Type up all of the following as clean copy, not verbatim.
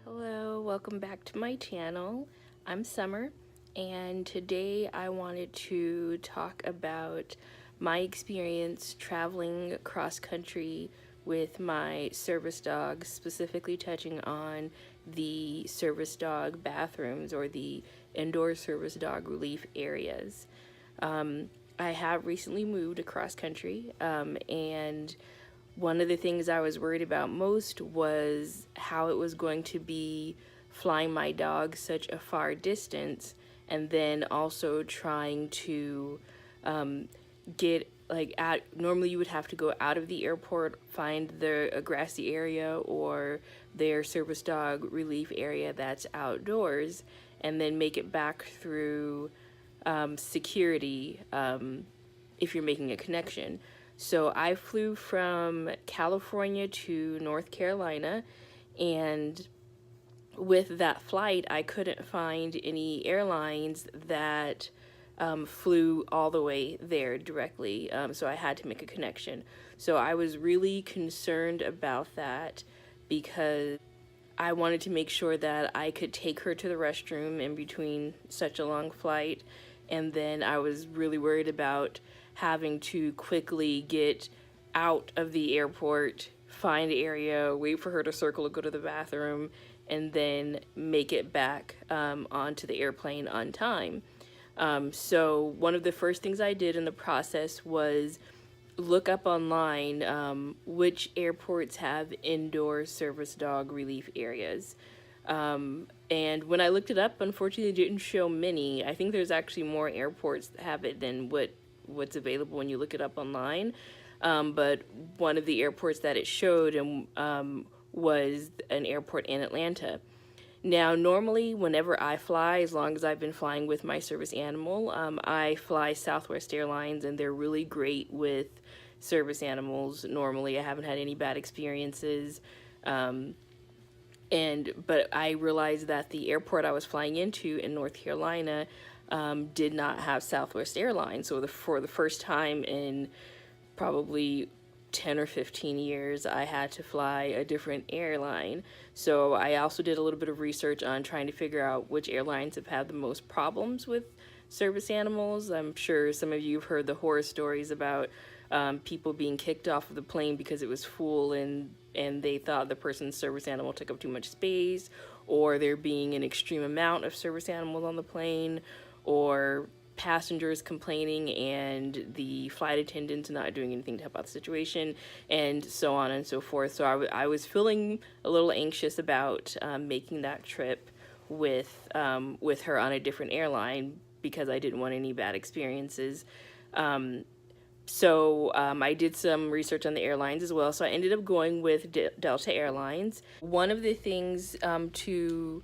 Hello, welcome back to my channel. I'm Summer, and today I wanted to talk about my experience traveling cross country with my service dog, specifically touching on the service dog bathrooms or the indoor service dog relief areas. I have recently moved across country, and one of the things I was worried about most was how it was going to be flying my dog such a far distance, and then also trying to get like out. Normally you would have to go out of the airport, find a grassy area or their service dog relief area that's outdoors, and then make it back through security if you're making a connection. So I flew from California to North Carolina, and with that flight, I couldn't find any airlines that flew all the way there directly, so I had to make a connection. So I was really concerned about that because I wanted to make sure that I could take her to the restroom in between such a long flight, and then I was really worried about having to quickly get out of the airport, find an area, wait for her to circle to go to the bathroom, and then make it back onto the airplane on time. So one of the first things I did in the process was look up online which airports have indoor service dog relief areas. And when I looked it up, unfortunately, it didn't show many. I think there's actually more airports that have it than what's available when you look it up online. But one of the airports that it showed was an airport in Atlanta. Now, normally, whenever I fly, as long as I've been flying with my service animal, I fly Southwest Airlines, and they're really great with service animals. Normally, I haven't had any bad experiences. But I realized that the airport I was flying into in North Carolina did not have Southwest Airlines. So for the first time in probably 10 or 15 years, I had to fly a different airline. So I also did a little bit of research on trying to figure out which airlines have had the most problems with service animals. I'm sure some of you have heard the horror stories about people being kicked off of the plane because it was full and they thought the person's service animal took up too much space, or there being an extreme amount of service animals on the plane, or passengers complaining and the flight attendants not doing anything to help out the situation, and so on and so forth. So I was feeling a little anxious about making that trip with her on a different airline because I didn't want any bad experiences. So I did some research on the airlines as well. So I ended up going with Delta Airlines. One of the things to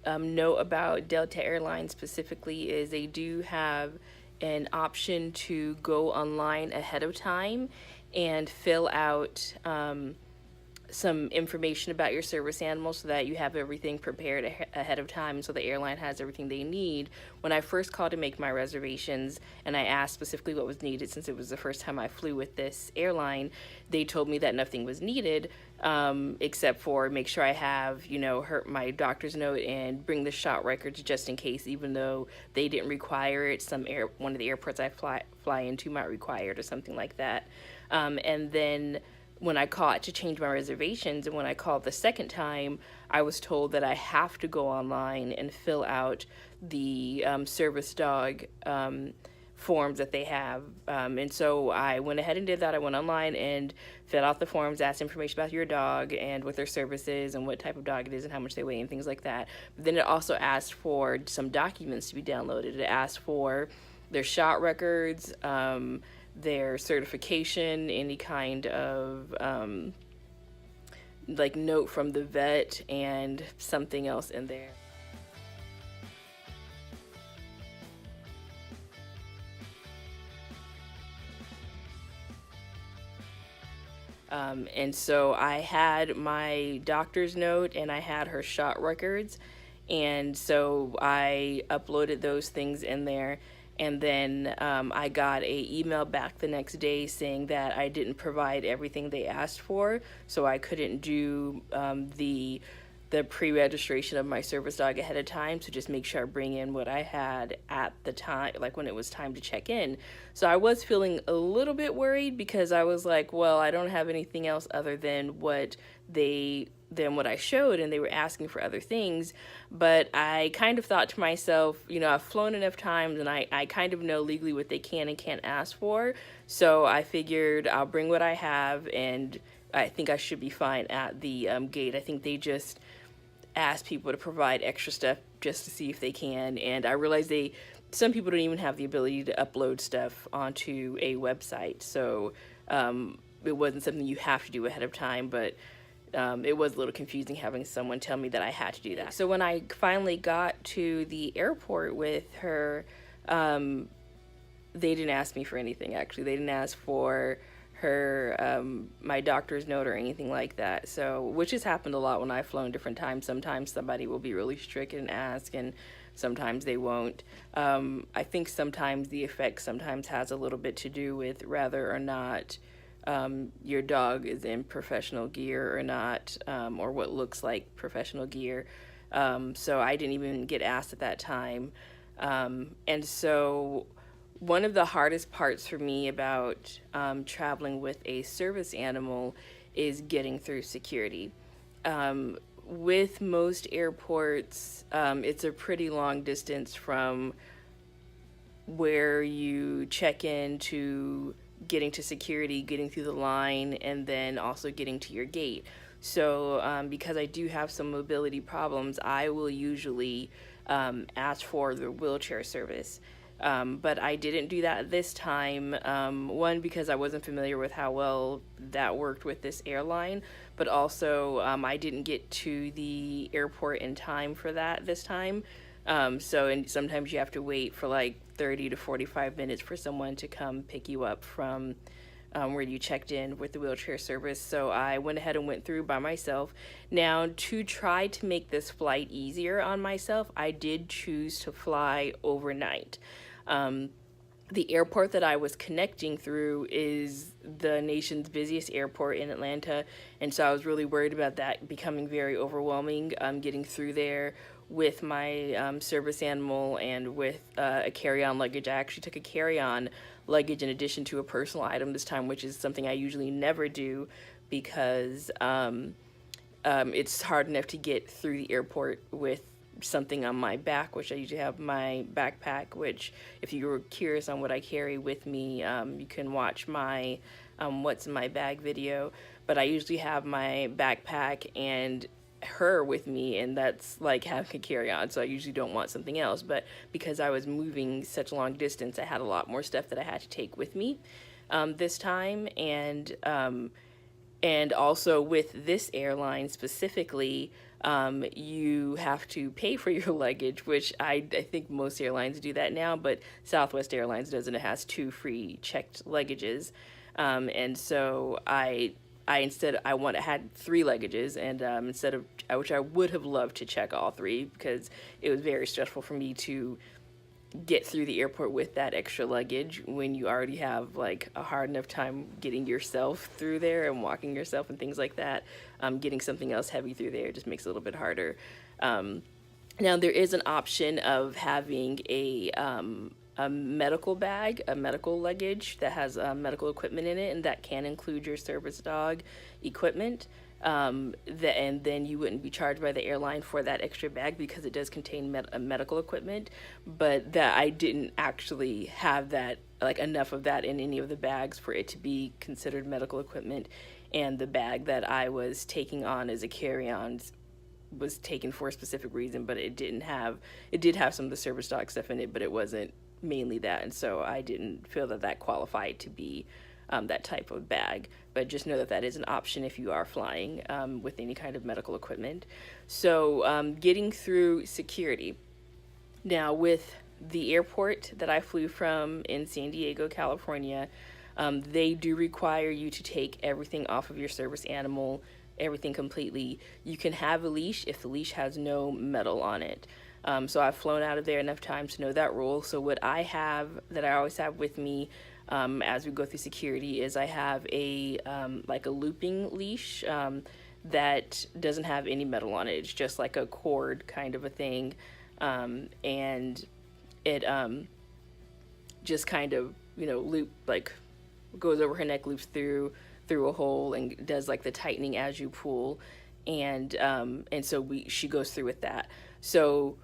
know about Delta Airlines specifically is they do have an option to go online ahead of time and fill out some information about your service animal so that you have everything prepared ahead of time, so the airline has everything they need. When I first called to make my reservations and I asked specifically what was needed, since it was the first time I flew with this airline, they told me that nothing was needed except for make sure I have, my doctor's note and bring the shot records just in case, even though they didn't require it. One of the airports I fly into might require it or something like that. And then when I called to change my reservations, and when I called the second time, I was told that I have to go online and fill out the service dog forms that they have. And so I went ahead and did that. I went online and filled out the forms, asked information about your dog and what their service is and what type of dog it is and how much they weigh and things like that. But then it also asked for some documents to be downloaded. It asked for their shot records, their certification, any kind of note from the vet, and something else in there. And so I had my doctor's note and I had her shot records, and so I uploaded those things in there. And then I got a email back the next day saying that I didn't provide everything they asked for, so I couldn't do the the pre-registration of my service dog ahead of time to just make sure I bring in what I had at the time, like when it was time to check in. So I was feeling a little bit worried because I was like, well, I don't have anything else other than what I showed, and they were asking for other things. But I kind of thought to myself, I've flown enough times and I kind of know legally what they can and can't ask for. So I figured I'll bring what I have, and I think I should be fine at the gate. I think they just ask people to provide extra stuff just to see if they can, and I realized some people don't even have the ability to upload stuff onto a website, so it wasn't something you have to do ahead of time, but it was a little confusing having someone tell me that I had to do that. So when I finally got to the airport with her, they didn't ask me for anything. Actually, they didn't ask for her my doctor's note or anything like that, so which has happened a lot when I've flown different times. Sometimes somebody will be really strict and ask, and sometimes they won't. I think sometimes the effect sometimes has a little bit to do with whether or not your dog is in professional gear or not, or what looks like professional gear. So I didn't even get asked at that time, and so one of the hardest parts for me about traveling with a service animal is getting through security. With most airports, it's a pretty long distance from where you check in to getting to security, getting through the line, and then also getting to your gate. So because I do have some mobility problems, I will usually ask for the wheelchair service. But I didn't do that this time, one, because I wasn't familiar with how well that worked with this airline, but also I didn't get to the airport in time for that this time. And sometimes you have to wait for like 30 to 45 minutes for someone to come pick you up from where you checked in with the wheelchair service. So I went ahead and went through by myself. Now, to try to make this flight easier on myself, I did choose to fly overnight. The airport that I was connecting through is the nation's busiest airport in Atlanta, and so I was really worried about that becoming very overwhelming, getting through there with my service animal and with a carry-on luggage. I actually took a carry-on luggage in addition to a personal item this time, which is something I usually never do because it's hard enough to get through the airport with something on my back, which I usually have my backpack, which if you were curious on what I carry with me, you can watch my what's in my bag video. But I usually have my backpack and her with me, and that's like having a carry-on, so I usually don't want something else. But because I was moving such a long distance, I had a lot more stuff that I had to take with me this time, and also with this airline specifically, you have to pay for your luggage, which I think most airlines do that now, but Southwest Airlines doesn't. It has 2 free checked luggages, and so I had 3 luggages, and instead of, which I would have loved to check all 3 because it was very stressful for me to get through the airport with that extra luggage when you already have like a hard enough time getting yourself through there and walking yourself and things like that. Getting something else heavy through there just makes it a little bit harder. Now there is an option of having a medical bag, a medical luggage that has medical equipment in it, and that can include your service dog equipment. And then you wouldn't be charged by the airline for that extra bag because it does contain medical equipment. But that I didn't actually have that, like enough of that in any of the bags for it to be considered medical equipment. And the bag that I was taking on as a carry-on was taken for a specific reason, but it did have some of the service dog stuff in it, but it wasn't mainly that, and so I didn't feel that qualified to be that type of bag. But just know that is an option if you are flying with any kind of medical equipment. So getting through security. Now with the airport that I flew from in San Diego, California, they do require you to take everything off of your service animal, everything completely. You can have a leash if the leash has no metal on it. So I've flown out of there enough times to know that rule. So what I have that I always have with me as we go through security is I have a like a looping leash that doesn't have any metal on it. It's just like a cord kind of a thing. And it just kind of, loop, like goes over her neck, loops through a hole, and does like the tightening as you pull. And so she goes through with that. So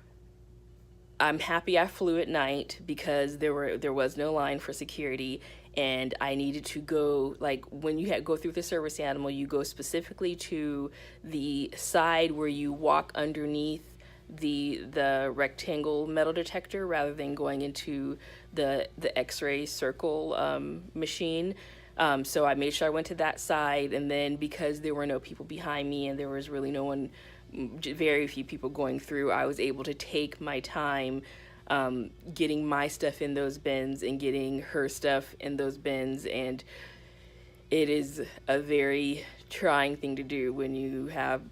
I'm happy I flew at night because there was no line for security, and I needed to go, like, when you go through the service animal, you go specifically to the side where you walk underneath the rectangle metal detector rather than going into the X-ray circle machine. So I made sure I went to that side, and then because there were no people behind me and there was really no one, very few people going through, I was able to take my time getting my stuff in those bins and getting her stuff in those bins. And it is a very trying thing to do when you have,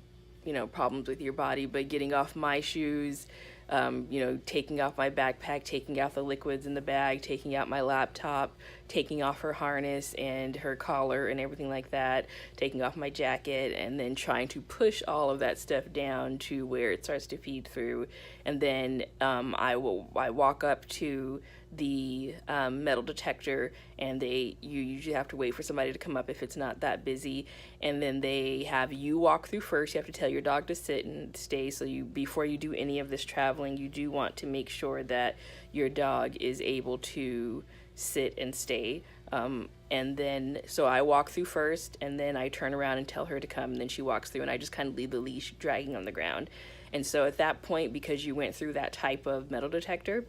problems with your body. But getting off my shoes, taking off my backpack, taking out the liquids in the bag, taking out my laptop, taking off her harness and her collar and everything like that, taking off my jacket, and then trying to push all of that stuff down to where it starts to feed through. And then I walk up to the metal detector, and you usually have to wait for somebody to come up if it's not that busy, and then they have you walk through first. You have to tell your dog to sit and stay. So before you do any of this traveling, you do want to make sure that your dog is able to sit and stay. And then so I walk through first, and then I turn around and tell her to come, and then she walks through, and I just kind of leave the leash dragging on the ground. And so at that point, because you went through that type of metal detector,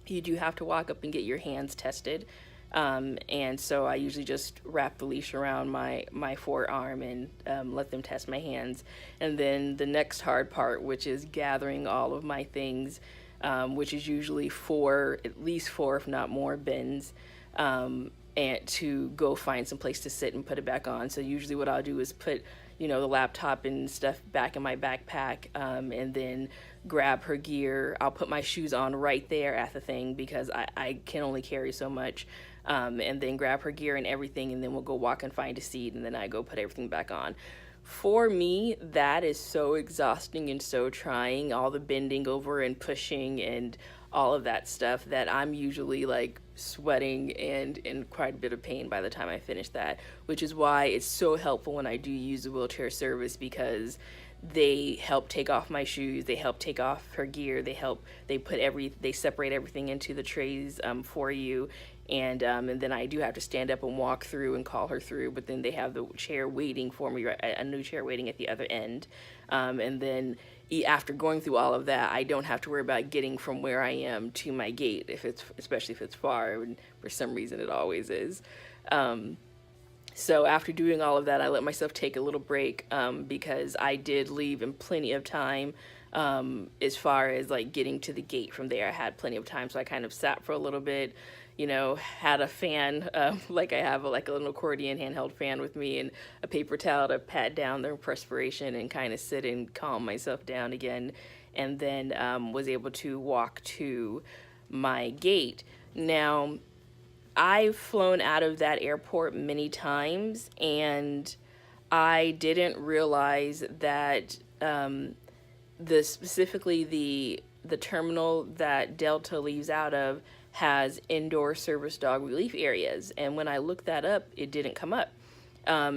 you do have to walk up and get your hands tested. And so I usually just wrap the leash around my forearm and let them test my hands. And then the next hard part, which is gathering all of my things, which is usually at least four, if not more, bins, and to go find some place to sit and put it back on. So usually what I'll do is put, the laptop and stuff back in my backpack, and then grab her gear. I'll put my shoes on right there at the thing because I can only carry so much, and then grab her gear and everything, and then we'll go walk and find a seat, and then I go put everything back on. For me, that is so exhausting and so trying, all the bending over and pushing and all of that stuff, that I'm usually like sweating and in quite a bit of pain by the time I finish that, which is why it's so helpful when I do use the wheelchair service, because they help take off my shoes, they help take off her gear, they separate everything into the trays for you, and then I do have to stand up and walk through and call her through, but then they have the chair waiting for me, a new chair waiting at the other end, and then after going through all of that, I don't have to worry about getting from where I am to my gate, especially if it's far, and for some reason it always is. So after doing all of that, I let myself take a little break, because I did leave in plenty of time. As far as like getting to the gate from there, I had plenty of time, so I kind of sat for a little bit, had a fan, like I have a little accordion handheld fan with me, and a paper towel to pat down the perspiration and kind of sit and calm myself down again, and then was able to walk to my gate. Now, I've flown out of that airport many times, and I didn't realize that specifically the terminal that Delta leaves out of has indoor service dog relief areas, and when I looked that up, it didn't come up.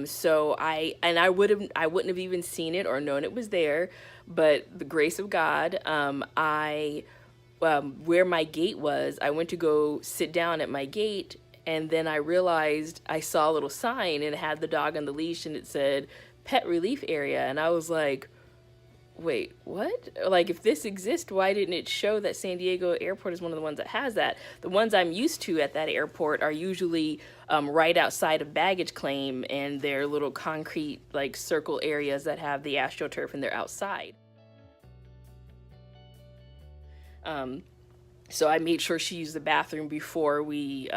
So I wouldn't have even seen it or known it was there, but the grace of God, where my gate was, I went to go sit down at my gate, and then I realized I saw a little sign, and it had the dog on the leash, and it said pet relief area, and I was like, wait, what? Like, if this exists, why didn't it show that San Diego Airport is one of the ones that has that? The ones I'm used to at that airport are usually right outside of baggage claim, and they're little concrete, like, circle areas that have the AstroTurf, and they're outside. So I made sure she used the bathroom before we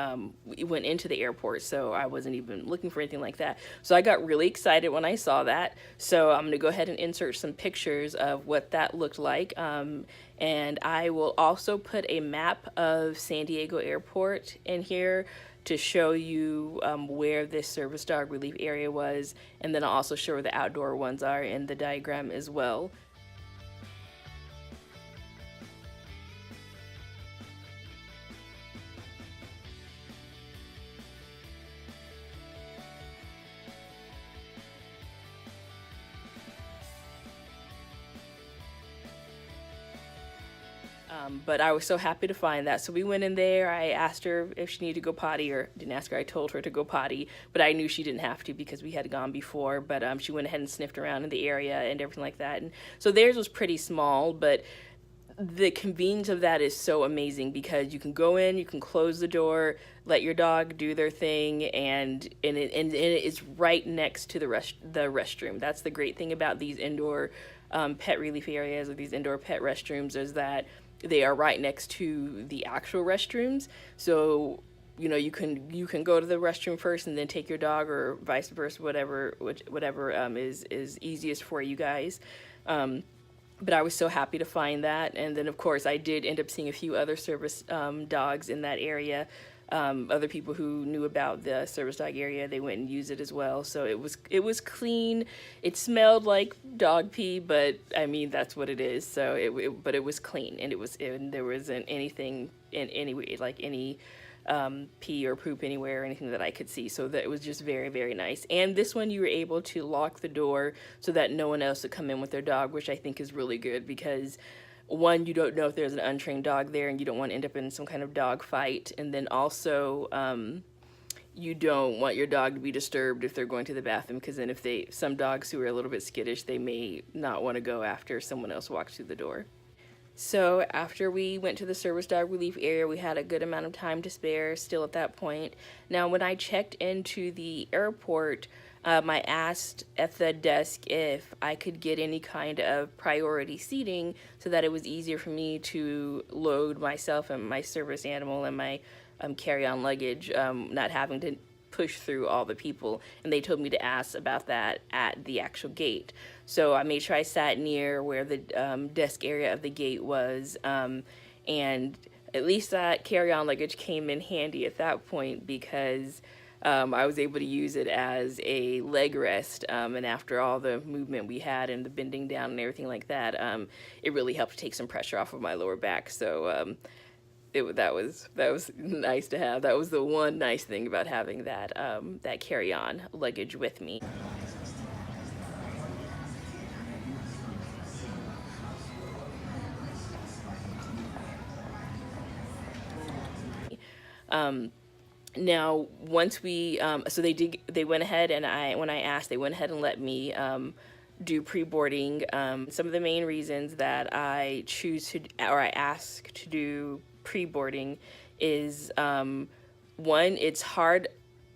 went into the airport, so I wasn't even looking for anything like that. So I got really excited when I saw that. So I'm going to go ahead and insert some pictures of what that looked like. And I will also put a map of San Diego Airport in here to show you where this service dog relief area was, and then I'll also show where the outdoor ones are in the diagram as well. But I was so happy to find that. So we went in there. I asked her if she needed to go potty, or didn't ask her. I told her to go potty, but I knew she didn't have to because we had gone before. But she went ahead and sniffed around in the area and everything like that. And so theirs was pretty small, but the convenience of that is so amazing because you can go in, you can close the door, let your dog do their thing, and it is right next to the restroom. That's the great thing about these indoor pet relief areas, or these indoor pet restrooms, is that they are right next to the actual restrooms. So you can go to the restroom first and then take your dog, or vice versa, whatever is easiest for you guys. But I was so happy to find that. And then, of course, I did end up seeing a few other service dogs in that area. Other people who knew about the service dog area, they went and used it as well. So it was clean. It smelled like dog pee, but I mean, that's what it is. So but it was clean, and there wasn't anything in any way, like any pee or poop anywhere or anything that I could see. So that it was just very, very nice. And this one, you were able to lock the door so that no one else would come in with their dog, which I think is really good because, one, you don't know if there's an untrained dog there and you don't want to end up in some kind of dog fight. And then also, you don't want your dog to be disturbed if they're going to the bathroom, because then some dogs who are a little bit skittish, they may not want to go after someone else walks through the door. So after we went to the service dog relief area, we had a good amount of time to spare still at that point. Now, when I checked into the airport, I asked at the desk if I could get any kind of priority seating so that it was easier for me to load myself and my service animal and my carry-on luggage, not having to push through all the people. And they told me to ask about that at the actual gate. So I made sure I sat near where the desk area of the gate was, and at least that carry-on luggage came in handy at that point because I was able to use it as a leg rest, and after all the movement we had and the bending down and everything like that, it really helped take some pressure off of my lower back. So that was nice to have. That was the one nice thing about having that that carry-on luggage with me. Now, once we, so they went ahead and when I asked, they went ahead and let me do pre-boarding. Some of the main reasons that I ask to do pre-boarding is, one, it's hard.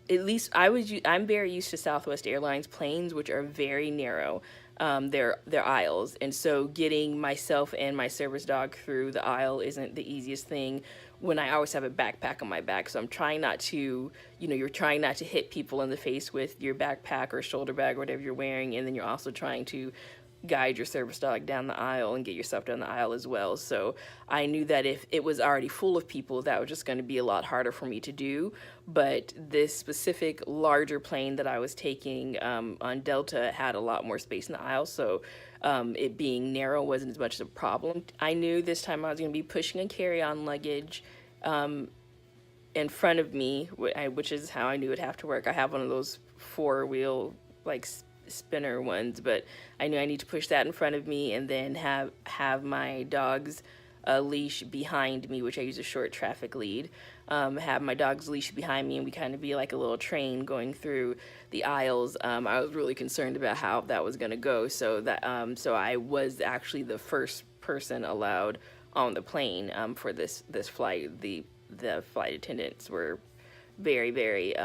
At least I'm very used to Southwest Airlines planes, which are very narrow. They're aisles, and so getting myself and my service dog through the aisle isn't the easiest thing when I always have a backpack on my back. So I'm trying not to, you're trying not to hit people in the face with your backpack or shoulder bag or whatever you're wearing, and then you're also trying to guide your service dog down the aisle and get yourself down the aisle as well. So I knew that if it was already full of people, that was just going to be a lot harder for me to do. But this specific larger plane that I was taking on Delta had a lot more space in the aisle, so it being narrow wasn't as much of a problem. I knew this time I was going to be pushing a carry-on luggage in front of me, which is how I knew it'd have to work. I have one of those four-wheel, like, spinner ones, but I knew I need to push that in front of me and then have my dog's leash behind me, which I use a short traffic lead. Have my dog's leash behind me, and we kind of be like a little train going through the aisles. I was really concerned about how that was going to go, so I was actually the first person allowed on the plane for this flight. The flight attendants were very, very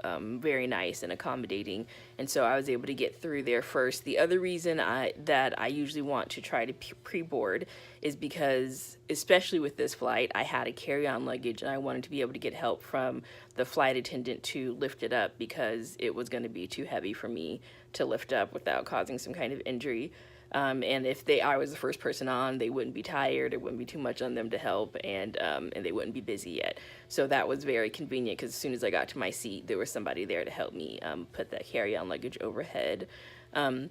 very nice and accommodating, and so I was able to get through there first. The other reason that I usually want to try to pre-board is because, especially with this flight, I had a carry-on luggage and I wanted to be able to get help from the flight attendant to lift it up because it was going to be too heavy for me to lift up without causing some kind of injury. And if I was the first person on, they wouldn't be tired. It wouldn't be too much on them to help, and they wouldn't be busy yet. So that was very convenient because as soon as I got to my seat, there was somebody there to help me put that carry-on luggage overhead. And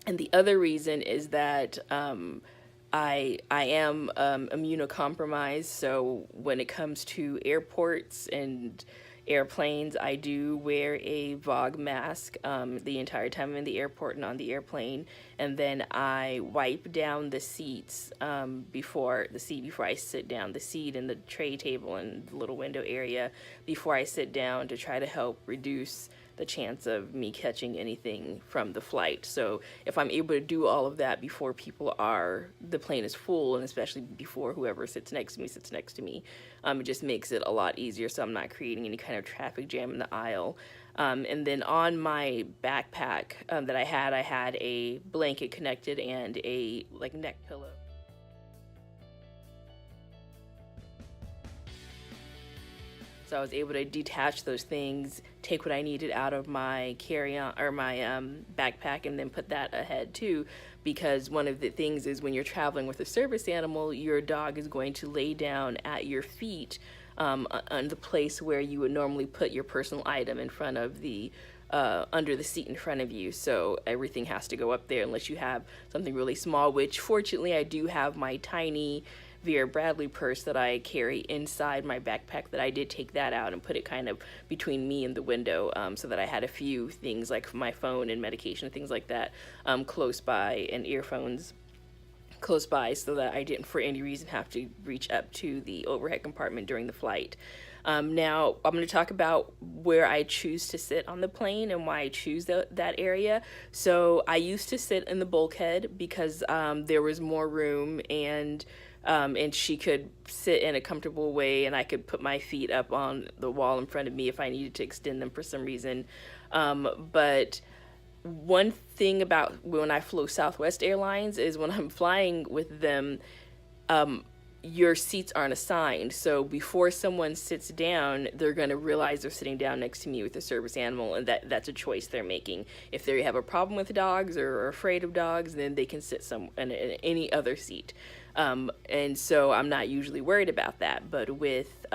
the other reason is that I am immunocompromised, so when it comes to airports and airplanes, I do wear a VOG mask the entire time I'm in the airport and on the airplane, and then I wipe down the seats before I sit down, the seat and the tray table and the little window area before I sit down to try to help reduce the chance of me catching anything from the flight. So if I'm able to do all of that before the plane is full, and especially before whoever sits next to me, it just makes it a lot easier so I'm not creating any kind of traffic jam in the aisle. And then on my backpack that I had a blanket connected and a neck pillow. So I was able to detach those things, take what I needed out of my carry-on or my backpack, and then put that ahead too. Because one of the things is when you're traveling with a service animal, your dog is going to lay down at your feet on the place where you would normally put your personal item in front of the under the seat in front of you. So everything has to go up there unless you have something really small, which fortunately I do have my tiny Vera Bradley purse that I carry inside my backpack, that I did take that out and put it kind of between me and the window, so that I had a few things like my phone and medication, things like that, close by, and earphones close by, so that I didn't for any reason have to reach up to the overhead compartment during the flight. Now I'm going to talk about where I choose to sit on the plane and why I choose that area. So I used to sit in the bulkhead because there was more room, and she could sit in a comfortable way, and I could put my feet up on the wall in front of me if I needed to extend them for some reason. But one thing about when I flew Southwest Airlines is when I'm flying with them, your seats aren't assigned. So before someone sits down, they're going to realize they're sitting down next to me with a service animal, and that's a choice they're making. If they have a problem with dogs or are afraid of dogs, then they can sit in any other seat. And so I'm not usually worried about that. But with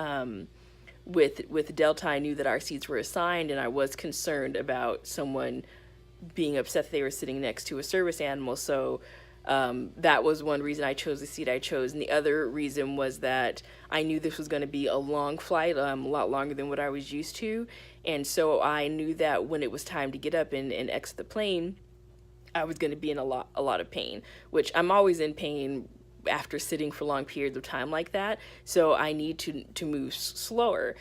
Delta, I knew that our seats were assigned, and I was concerned about someone being upset that they were sitting next to a service animal. So that was one reason I chose the seat I chose. And the other reason was that I knew this was going to be a long flight, a lot longer than what I was used to. And so I knew that when it was time to get up and exit the plane, I was going to be in a lot of pain, which I'm always in pain after sitting for long periods of time like that. So I need to move slower.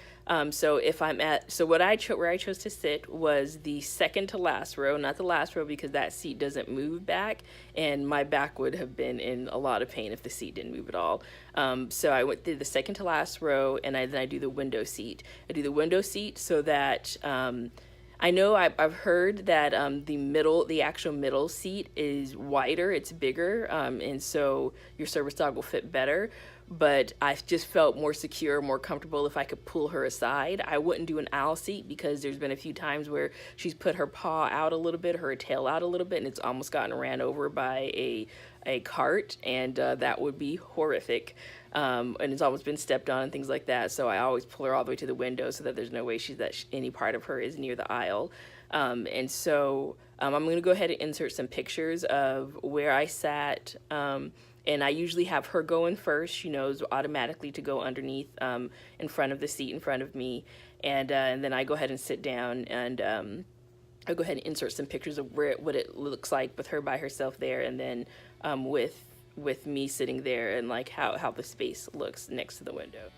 So where I chose to sit was the second to last row, not the last row, because that seat doesn't move back, and my back would have been in a lot of pain if the seat didn't move at all. So I went through the second to last row, and then I do the window seat. I do the window seat so that I know I've heard that the actual middle seat is wider, it's bigger, and so your service dog will fit better. But I just felt more secure, more comfortable if I could pull her aside. I wouldn't do an aisle seat because there's been a few times where she's put her paw out a little bit, her tail out a little bit, and it's almost gotten ran over by a cart, and that would be horrific. And it's almost been stepped on and things like that. So I always pull her all the way to the window so that there's no way any part of her is near the aisle. And so I'm going to go ahead and insert some pictures of where I sat. And I usually have her go in first. She knows automatically to go underneath, in front of the seat in front of me. And then I go ahead and sit down, and I'll go ahead and insert some pictures of what it looks like with her by herself there, and then with me sitting there, and like how the space looks next to the window.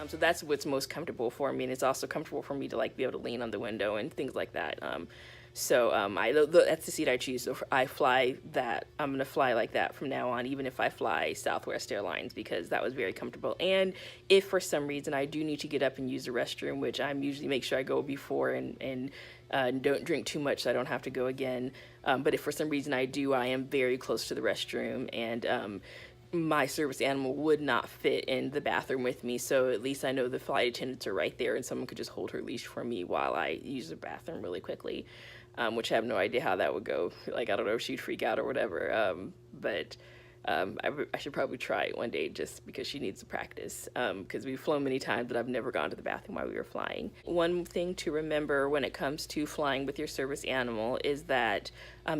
So that's what's most comfortable for me, and it's also comfortable for me to be able to lean on the window and things like that. That's the seat I choose. So I fly that. I'm gonna fly like that from now on, even if I fly Southwest Airlines, because that was very comfortable. And if for some reason I do need to get up and use the restroom, which I'm usually make sure I go before and don't drink too much so I don't have to go again. But if for some reason I do, I am very close to the restroom, and my service animal would not fit in the bathroom with me. So at least I know the flight attendants are right there and someone could just hold her leash for me while I use the bathroom really quickly, which I have no idea how that would go. Like, I don't know if she'd freak out or whatever. But I should probably try it one day just because she needs to practice, because we've flown many times, but I've never gone to the bathroom while we were flying. One thing to remember when it comes to flying with your service animal is that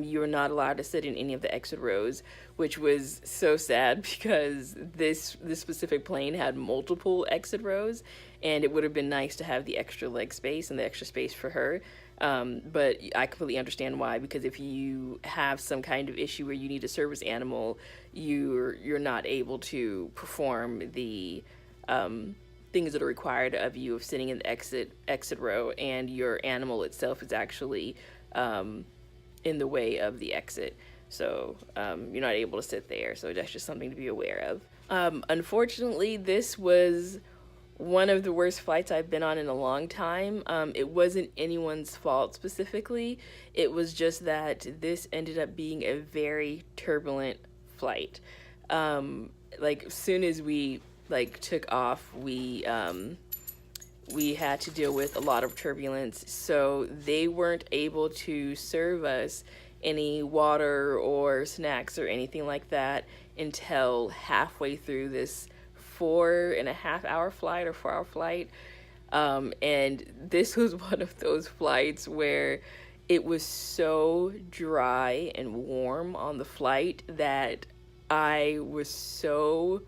you're not allowed to sit in any of the exit rows, which was so sad because this specific plane had multiple exit rows, and it would have been nice to have the extra leg space and the extra space for her. But I completely understand why, because if you have some kind of issue where you need a service animal, you're not able to perform the things that are required of you of sitting in the exit row, and your animal itself is actually in the way of the exit. So you're not able to sit there. So that's just something to be aware of. Unfortunately, this was one of the worst flights I've been on in a long time. It wasn't anyone's fault specifically. It was just that this ended up being a very turbulent flight. Like, as soon as we took off, we had to deal with a lot of turbulence. So they weren't able to serve us any water or snacks or anything like that until halfway through this 4.5-hour flight or 4-hour flight. And this was one of those flights where it was so dry and warm on the flight that I was so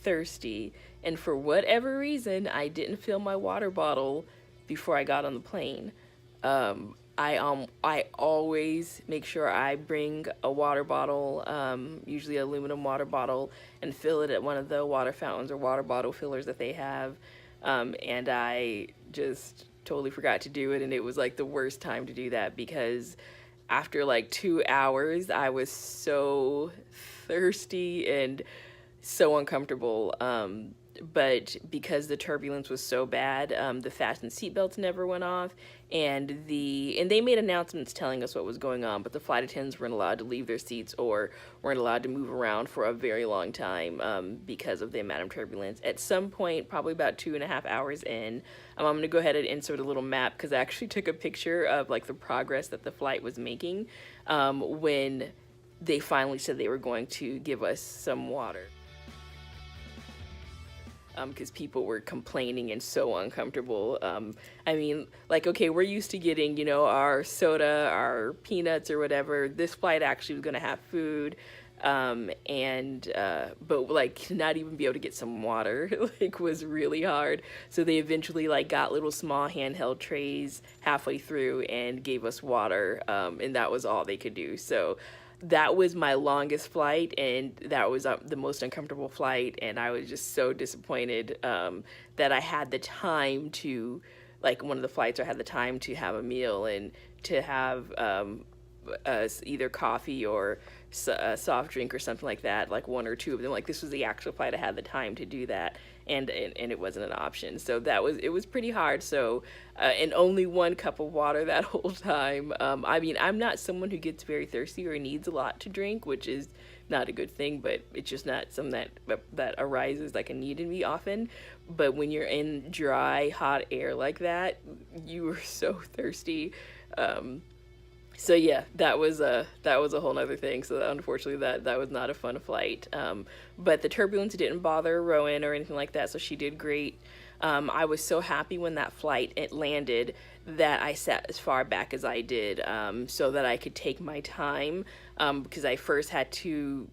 thirsty. And for whatever reason, I didn't fill my water bottle before I got on the plane. I always make sure I bring a water bottle, usually an aluminum water bottle, and fill it at one of the water fountains or water bottle fillers that they have. And I just totally forgot to do it, and it was like the worst time to do that because after like 2 hours, I was so thirsty and so uncomfortable. But because the turbulence was so bad, the fasten seatbelts never went off, and they made announcements telling us what was going on, but the flight attendants weren't allowed to leave their seats or weren't allowed to move around for a very long time because of the amount of turbulence. At some point, probably about 2.5 hours in, I'm going to go ahead and insert a little map because I actually took a picture of like the progress that the flight was making when they finally said they were going to give us some water. Because people were complaining and so uncomfortable. I mean, like, okay, we're used to getting, you know, our soda, our peanuts or whatever. This flight actually was going to have food, but like not even be able to get some water, like, was really hard. So they eventually like got little small handheld trays halfway through and gave us water, and that was all they could do. So that was my longest flight, and that was the most uncomfortable flight, and I was just so disappointed that I had the time to, like, one of the flights I had the time to have a meal and to have either coffee or a soft drink or something like that, like one or two of them. Like, this was the actual flight I had the time to do that, and it wasn't an option. So it was pretty hard. So and only one cup of water that whole time. I mean, I'm not someone who gets very thirsty or needs a lot to drink, which is not a good thing, but it's just not something that arises like a need in me often. But when you're in dry, hot air like that, you are so thirsty. So yeah, that was a whole nother thing. So unfortunately, that was not a fun flight. But the turbulence didn't bother Rowan or anything like that, so she did great. I was so happy when that flight landed that I sat as far back as I did, so that I could take my time, because I first had to,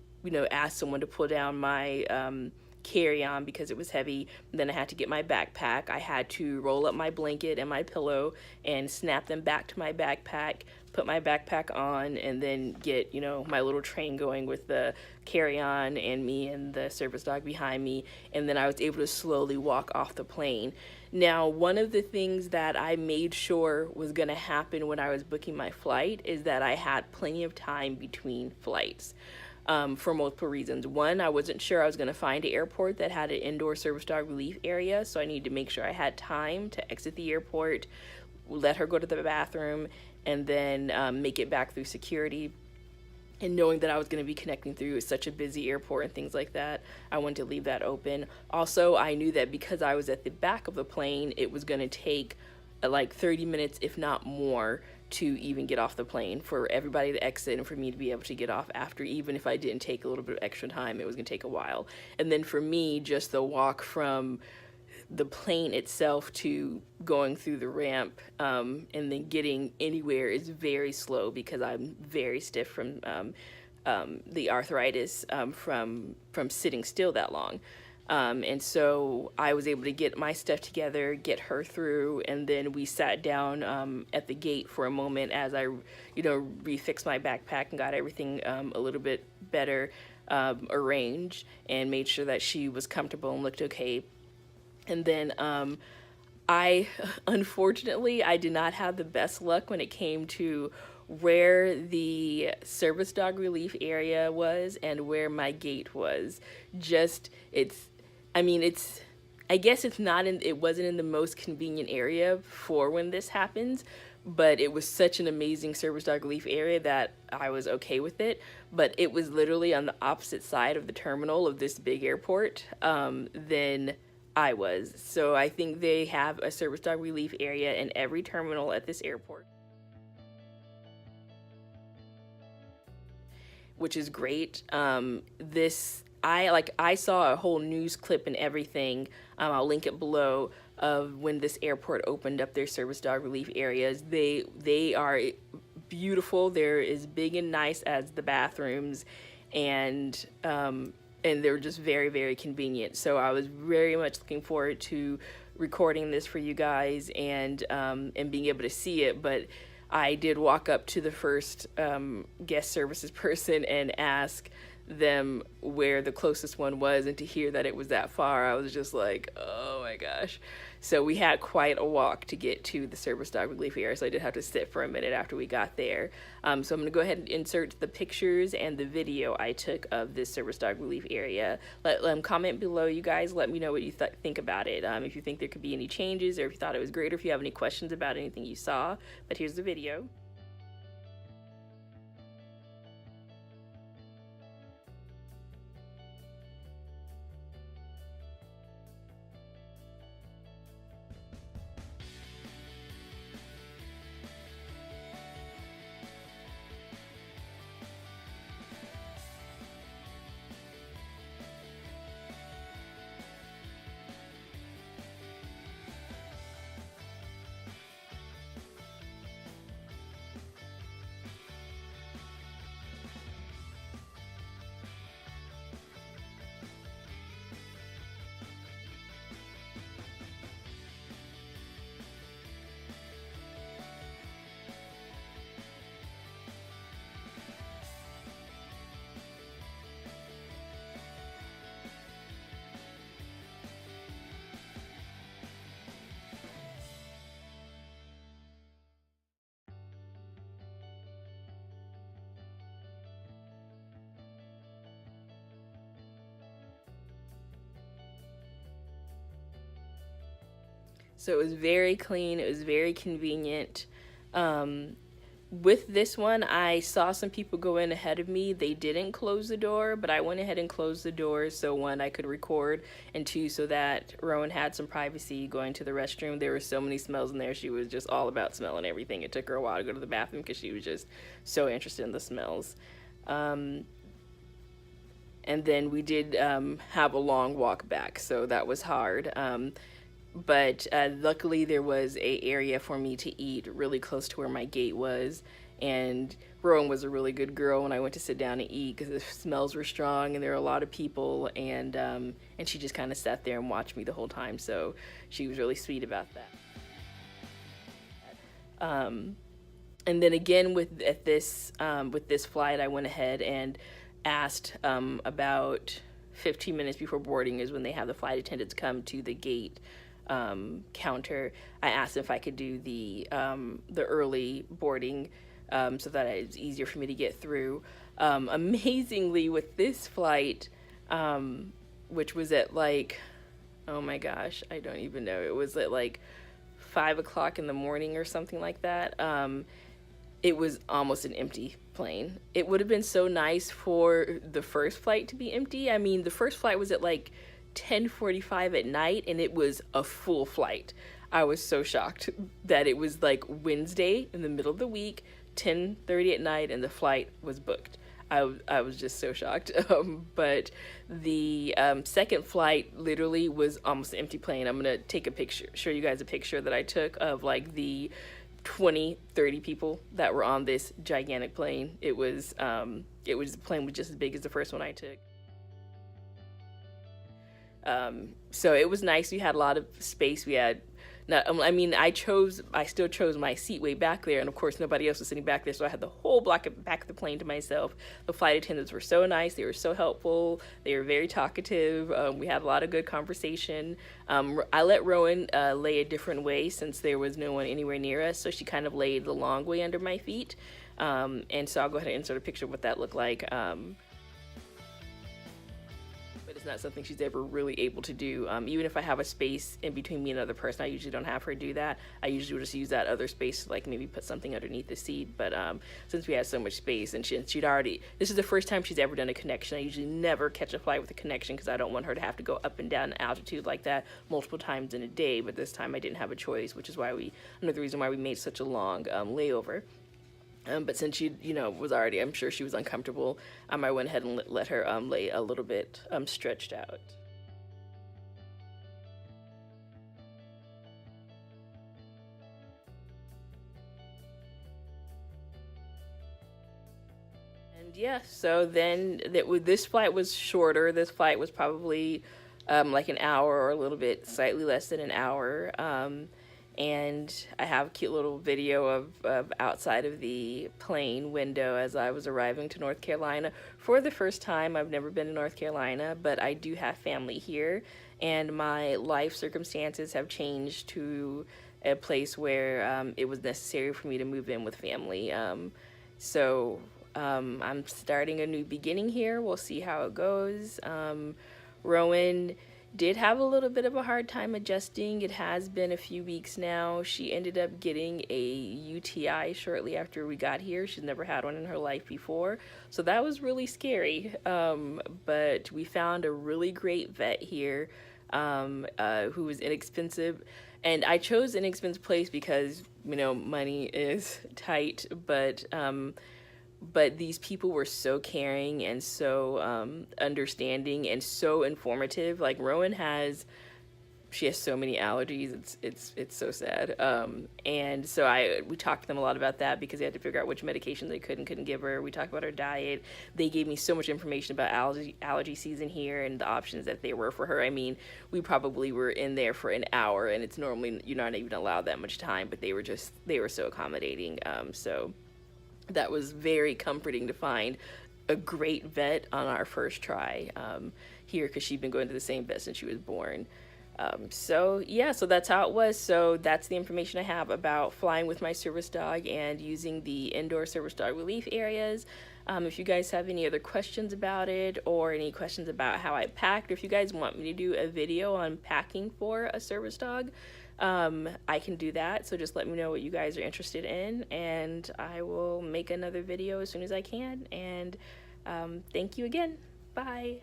ask someone to pull down my carry-on because it was heavy. Then I had to get my backpack. I had to roll up my blanket and my pillow and snap them back to my backpack, put my backpack on, and then get, my little train going with the carry-on and me and the service dog behind me. And then I was able to slowly walk off the plane. Now, one of the things that I made sure was going to happen when I was booking my flight is that I had plenty of time between flights. For multiple reasons. One, I wasn't sure I was going to find an airport that had an indoor service dog relief area, so I needed to make sure I had time to exit the airport, let her go to the bathroom, and then make it back through security. And knowing that I was going to be connecting through such a busy airport and things like that, I wanted to leave that open. Also, I knew that because I was at the back of the plane, it was going to take like 30 minutes, if not more, to even get off the plane, for everybody to exit and for me to be able to get off after. Even if I didn't take a little bit of extra time, it was going to take a while. And then for me, just the walk from the plane itself to going through the ramp, and then getting anywhere is very slow because I'm very stiff from the arthritis, from sitting still that long. And so I was able to get my stuff together, get her through, and then we sat down at the gate for a moment as I, refixed my backpack and got everything a little bit better arranged, and made sure that she was comfortable and looked okay. And then unfortunately, I did not have the best luck when it came to where the service dog relief area was and where my gate was. I guess it wasn't in the most convenient area for when this happens, but it was such an amazing service dog relief area that I was okay with it. But it was literally on the opposite side of the terminal of this big airport than I was. So I think they have a service dog relief area in every terminal at this airport, which is great. I saw a whole news clip and everything. I'll link it below, of when this airport opened up their service dog relief areas. They are beautiful. They're as big and nice as the bathrooms, and they're just very, very convenient. So I was very much looking forward to recording this for you guys and being able to see it. But I did walk up to the first guest services person and ask them where the closest one was, and to hear that it was that far, I was just like, oh my gosh. So we had quite a walk to get to the service dog relief area, so I did have to sit for a minute after we got there. So I'm going to go ahead and insert the pictures and the video I took of this service dog relief area. Comment below, you guys. Let me know what you think about it. If you think there could be any changes, or if you thought it was great, or if you have any questions about anything you saw. But here's the video. So it was very clean. It was very convenient. With this one, I saw some people go in ahead of me. They didn't close the door, but I went ahead and closed the door, so one, I could record, and two, so that Rowan had some privacy going to the restroom. There were so many smells in there. She was just all about smelling everything. It took her a while to go to the bathroom because she was just so interested in the smells. And then we did have a long walk back, so that was hard. But luckily there was a area for me to eat really close to where my gate was, and Rowan was a really good girl when I went to sit down and eat, because the smells were strong and there were a lot of people, and she just kind of sat there and watched me the whole time, so she was really sweet about that. And then again with this flight, I went ahead and asked about 15 minutes before boarding is when they have the flight attendants come to the gate counter. I asked if I could do the early boarding, so that it was easier for me to get through. Amazingly, with this flight, which was at like, oh my gosh, I don't even know, it was at like 5 o'clock in the morning or something like that. it was almost an empty plane. It would have been so nice for the first flight to be empty. I mean, the first flight was at like 10:45 at night, and it was a full flight. I was so shocked that it was like Wednesday in the middle of the week, 10:30 at night, and the flight was booked. I was just so shocked. But the second flight literally was almost an empty plane. I'm gonna take a picture, show you guys a picture that I took of like the 20, 30 people that were on this gigantic plane. The plane was just as big as the first one I took. So it was nice. We had a lot of space. We had not, I mean, I still chose my seat way back there, and of course nobody else was sitting back there, so I had the whole back of the plane to myself. The flight attendants were so nice. They were so helpful. They were very talkative. We had a lot of good conversation. I let Rowan lay a different way since there was no one anywhere near us, so she kind of laid the long way under my feet. And so I'll go ahead and insert a picture of what that looked like. But it's not something she's ever really able to do. Even if I have a space in between me and another person, I usually don't have her do that. I usually will just use that other space to like maybe put something underneath the seat. But since we had so much space, and she'd already, this is the first time she's ever done a connection. I usually never catch a flight with a connection because I don't want her to have to go up and down in altitude like that multiple times in a day. But this time I didn't have a choice, which is why another reason why we made such a long layover. But since she, was already, I'm sure she was uncomfortable, I went ahead and let her lay a little bit stretched out. And yeah, so then this flight was shorter. This flight was probably like an hour or a little bit, slightly less than an hour. And I have a cute little video of outside of the plane window as I was arriving to North Carolina. For the first time, I've never been to North Carolina, but I do have family here, and my life circumstances have changed to a place where it was necessary for me to move in with family. So I'm starting a new beginning here. We'll see how it goes. Rowan did have a little bit of a hard time adjusting. It has been a few weeks now. She ended up getting a UTI shortly after we got here. She's never had one in her life before, so that was really scary. But we found a really great vet here who was inexpensive. And I chose an inexpensive place because, money is tight, but these people were so caring and so understanding and so informative. Like Rowan she has so many allergies. It's so sad. And so we talked to them a lot about that because they had to figure out which medication they could and couldn't give her. We talked about her diet. They gave me so much information about allergy season here and the options that there were for her. I mean, we probably were in there for an hour, and it's normally you're not even allowed that much time, but they were so accommodating. So that was very comforting to find a great vet on our first try here, because she'd been going to the same vet since she was born. So that's how it was. So that's the information I have about flying with my service dog and using the indoor service dog relief areas. If you guys have any other questions about it, or any questions about how I packed, or if you guys want me to do a video on packing for a service dog, I can do that. So just let me know what you guys are interested in, and I will make another video as soon as I can. And thank you again. Bye.